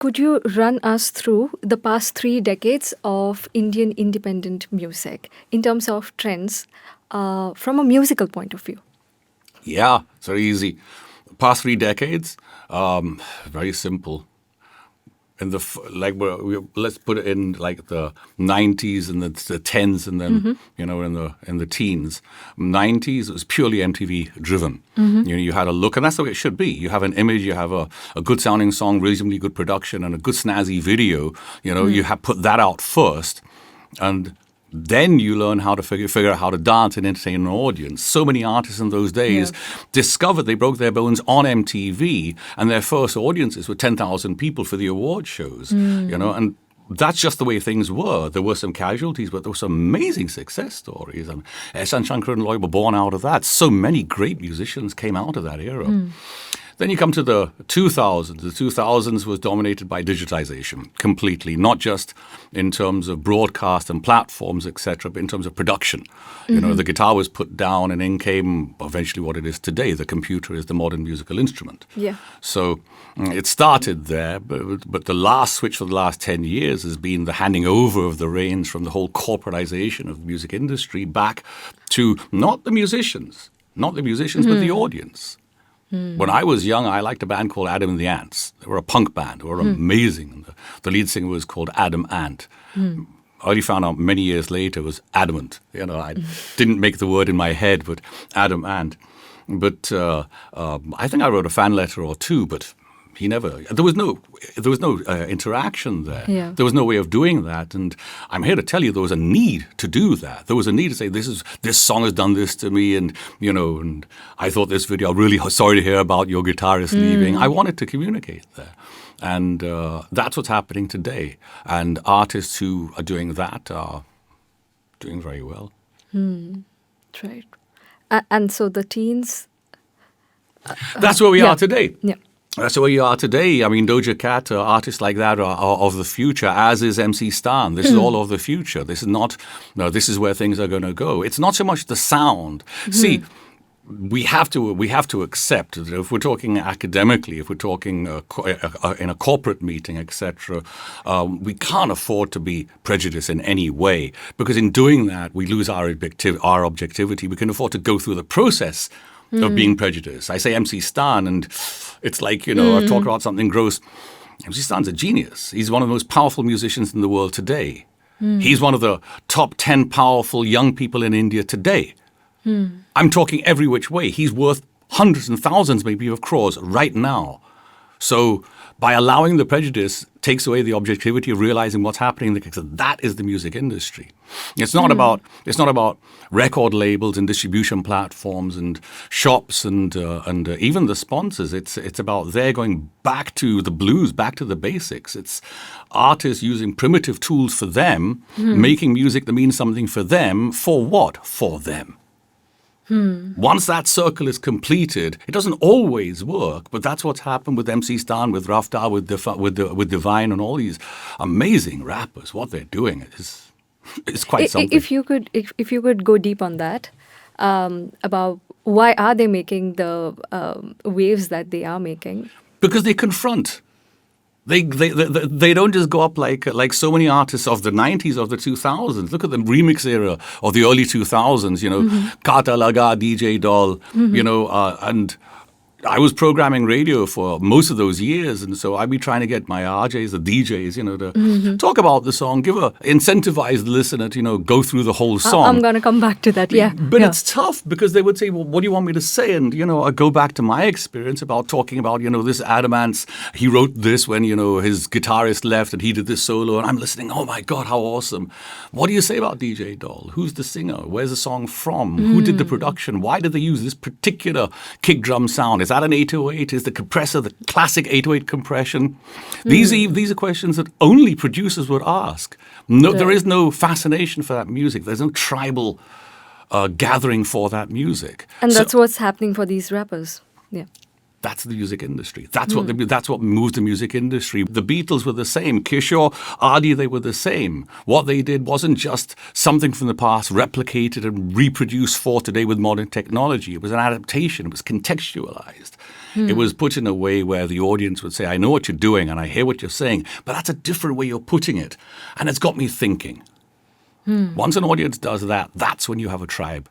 Could you run us through the past 3 decades of Indian independent music in terms of trends from a musical point of view? Yeah, it's very easy. Past 3 decades, very simple. Let's put it in like the 90s and the 10s, and then in the teens. 90s, it was purely MTV driven. You had a look, and that's the way it should be. You have an image, you have a good sounding song, reasonably good production, and a good snazzy video. You have put that out first, and then you learn how to figure out how to dance and entertain an audience. So many artists in those days discovered they broke their bones on MTV, and their first audiences were 10,000 people for the award shows. And that's just the way things were. There were some casualties, but there were some amazing success stories. And Ehsan Shankar and Loy were born out of that. So many great musicians came out of that era. Then you come to the 2000s. The 2000s was dominated by digitization completely, not just in terms of broadcast and platforms, etc., but in terms of production. The guitar was put down, and in came eventually what it is today. The computer is the modern musical instrument. Yeah. So it started there, but the last switch for the last 10 years has been the handing over of the reins from the whole corporatization of the music industry back to not the musicians, but the audience. When I was young, I liked a band called Adam and the Ants. They were a punk band. They were amazing. The lead singer was called Adam Ant. I only found out many years later it was adamant. I didn't make the word in my head, but Adam Ant. But I think I wrote a fan letter or two, but he never. There was no interaction there. Yeah. There was no way of doing that, and I'm here to tell you there was a need to do that. There was a need to say this song has done this to me, and and I thought this video. I'm really sorry to hear about your guitarist leaving. I wanted to communicate there, and that's what's happening today. And artists who are doing that are doing very well. Right. And so the teens. That's where we are today. Yeah. That's where you are today. I mean, Doja Cat, artists like that are of the future, as is MC Stan. This is all of the future. This is not, no, this is where things are going to go. It's not so much the sound. See, we have to accept that if we're talking academically, if we're talking in a corporate meeting, etc., we can't afford to be prejudiced in any way, because in doing that, we lose our objectivity. We can afford to go through the process of being prejudiced. I say MC Stan, and it's like, I've talked about something gross. MC Stan's a genius. He's one of the most powerful musicians in the world today. He's one of the top 10 powerful young people in India today. I'm talking every which way. He's worth hundreds and thousands, maybe, of crores right now. So by allowing the prejudice takes away the objectivity of realizing what's happening. That is the music industry. It's not about record labels and distribution platforms and shops and even the sponsors. It's about they're going back to the blues, back to the basics. It's artists using primitive tools for them, making music that means something for them. For what? For them. Once that circle is completed, it doesn't always work, but that's what's happened with MC Stan, with Rafta, with Divine, and all these amazing rappers. What they're doing is quite something. If you could go deep on that, about why are they making the waves that they are making? Because they confront. They don't just go up like so many artists of the 90s, of the 2000s. Look at the remix era of the early 2000s, Kata Laga, DJ Doll, and I was programming radio for most of those years, and so I'd be trying to get my RJs, the DJs, to talk about the song, incentivize the listener to, go through the whole song. I'm going to come back to that, yeah. But it's tough because they would say, well, what do you want me to say? And, I go back to my experience about talking about, this Adamant's, he wrote this when, his guitarist left and he did this solo, and I'm listening, oh my God, how awesome. What do you say about DJ Doll? Who's the singer? Where's the song from? Who did the production? Why did they use this particular kick drum sound? Is that an 808? Is the compressor the classic 808 compression? These are questions that only producers would ask. No, there is no fascination for that music. There's no tribal gathering for that music. And that's what's happening for these rappers. Yeah. That's the music industry. That's what moved the music industry. The Beatles were the same. Kishore, Adi, they were the same. What they did wasn't just something from the past replicated and reproduced for today with modern technology. It was an adaptation. It was contextualized. It was put in a way where the audience would say, I know what you're doing and I hear what you're saying, but that's a different way you're putting it. And it's got me thinking. Once an audience does that, that's when you have a tribe.